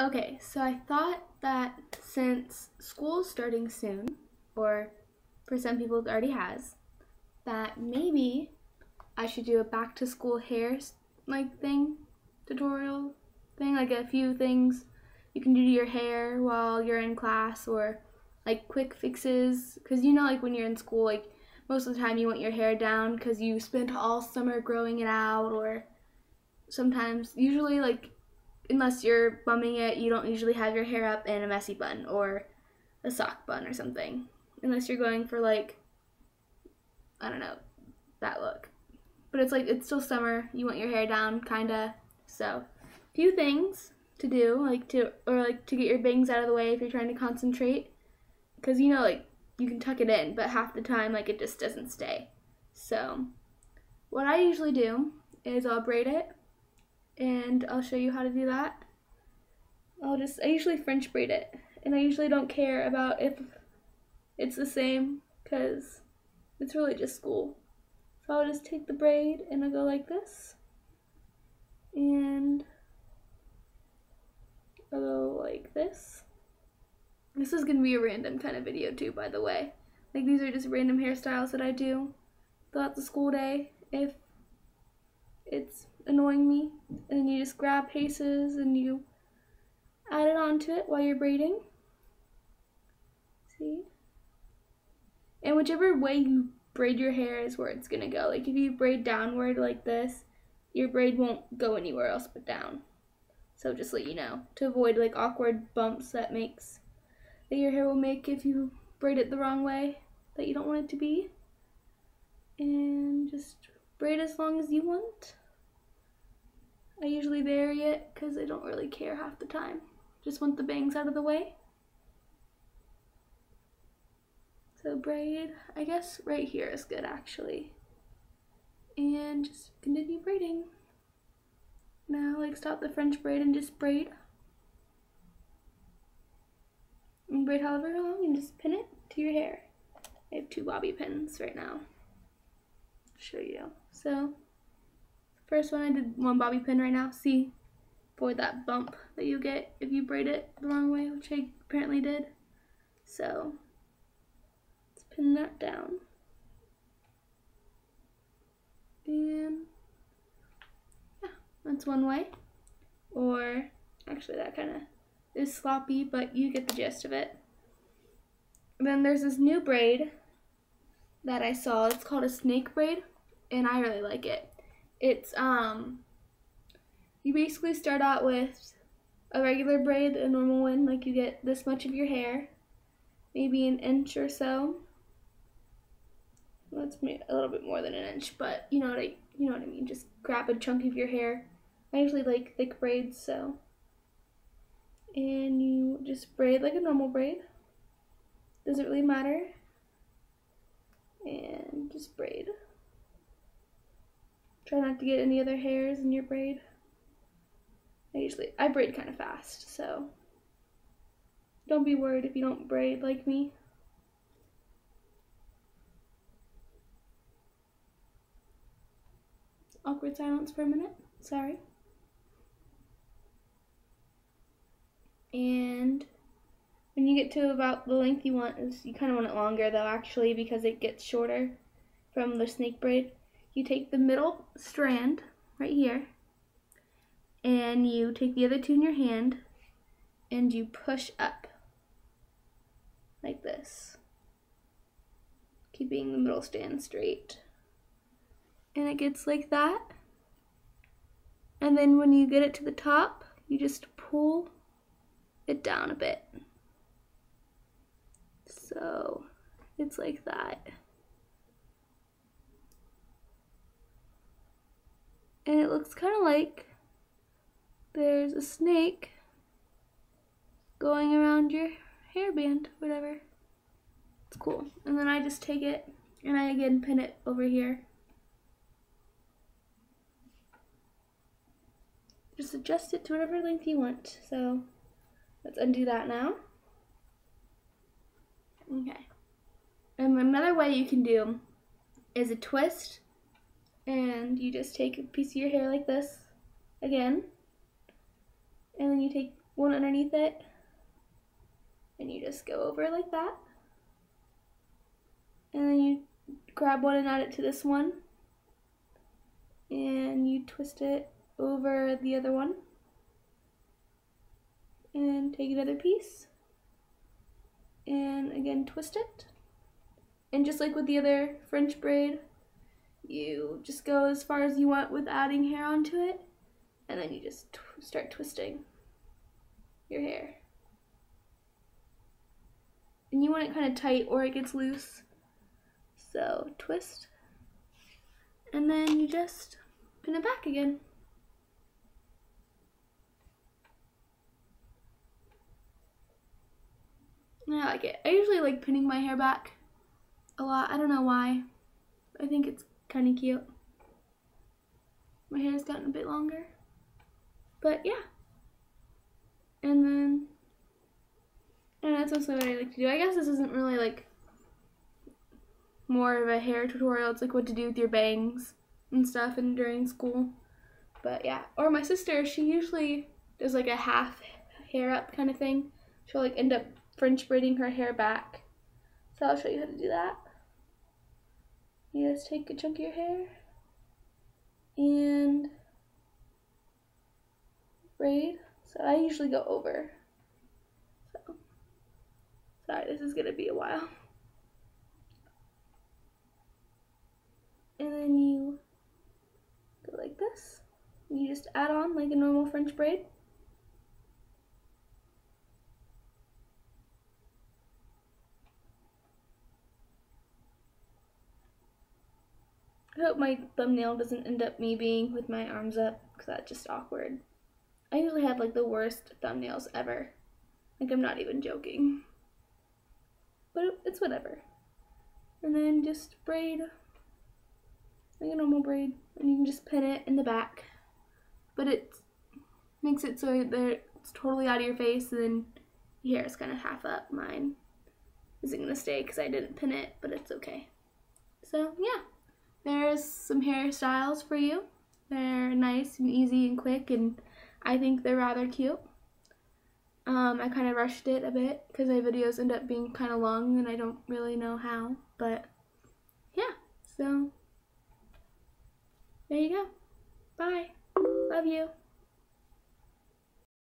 Okay, so I thought that since school's starting soon, or for some people it already has, that maybe I should do a back to school hair like thing, tutorial thing, like a few things you can do to your hair while you're in class, or like quick fixes, because like when you're in school, like most of the time you want your hair down because you spent all summer growing it out, or sometimes, usually, like unless you're bumming it, you don't usually have your hair up in a messy bun or a sock bun or something. Unless you're going for like, I don't know, that look. But it's like it's still summer. You want your hair down, kinda. So, few things to do, like to get your bangs out of the way if you're trying to concentrate, because like you can tuck it in, but half the time like it just doesn't stay. So, what I usually do is I'll braid it, and I'll show you how to do that. I usually French braid it, and I usually don't care about if it's the same because it's really just school. So I'll just take the braid and I'll go like this, and I'll go like this. This is gonna be a random kind of video too, by the way. Like these are just random hairstyles that I do throughout the school day if it's annoying me. And then you just grab pieces and you add it onto it while you're braiding. See? And whichever way you braid your hair is where it's gonna go. Like if you braid downward like this, your braid won't go anywhere else but down. So just let you know, to avoid like awkward bumps that your hair will make if you braid it the wrong way that you don't want it to be. And just braid as long as you want. I usually vary it because I don't really care half the time. Just want the bangs out of the way. So braid, I guess right here is good actually. And just continue braiding. Now like stop the French braid and just braid. And braid however long and just pin it to your hair. I have 2 bobby pins right now. I'll show you. So first one I did 1 bobby pin right now. See, avoid that bump that you get if you braid it the wrong way, which I apparently did. So let's pin that down. And yeah, that's one way. Or actually that kind of is sloppy, but you get the gist of it. And then there's this new braid that I saw. It's called a snake braid, and I really like it. It's you basically start out with a regular braid, a normal one, like you get this much of your hair, maybe an inch or so. Well, it's a little bit more than an inch, but you know what I mean. Just grab a chunk of your hair. I usually like thick braids, so. And you just braid like a normal braid. Doesn't really matter. And just braid. Try not to get any other hairs in your braid. I braid kind of fast, so don't be worried if you don't braid like me. Awkward silence for a minute, sorry. And when you get to about the length you want, you kind of want it longer though actually, because it gets shorter from the snake braid. You take the middle strand right here, and you take the other 2 in your hand, and you push up like this, keeping the middle strand straight. And it gets like that. And then when you get it to the top, you just pull it down a bit. So it's like that. And it looks kind of like there's a snake going around your hairband, whatever. It's cool. And then I just take it and I again pin it over here. Just adjust it to whatever length you want. So let's undo that now. Okay. And another way you can do is a twist, and you just take a piece of your hair like this again, and then you take one underneath it, and you just go over like that, and then you grab one and add it to this one, and you twist it over the other one, and take another piece, and again twist it, and just like with the other French braid, you just go as far as you want with adding hair onto it, and then you just start twisting your hair. And you want it kind of tight or it gets loose. So twist, and then you just pin it back again. And I like it. I usually like pinning my hair back a lot. I don't know why. I think it's kind of cute. My hair's gotten a bit longer. But yeah. And that's also what I like to do. I guess this isn't really like more of a hair tutorial. It's like what to do with your bangs and stuff and during school. But yeah. Or my sister, she usually does like a half hair up kind of thing. She'll like end up French braiding her hair back. So I'll show you how to do that. You just take a chunk of your hair and braid. So I usually go over. So sorry, this is gonna be a while. And then you go like this. And you just add on like a normal French braid. I hope my thumbnail doesn't end up me being with my arms up, because that's just awkward. I usually have like the worst thumbnails ever. Like, I'm not even joking. But it's whatever. And then just braid like a normal braid, and you can just pin it in the back. But it makes it so that it's totally out of your face, and then your hair is kind of half up. Mine isn't gonna stay because I didn't pin it, but it's okay. So yeah, there's some hairstyles for you. They're nice and easy and quick, and I think they're rather cute. I kind of rushed it a bit because my videos end up being kind of long and I don't really know how, but yeah, so there you go. Bye. Love you.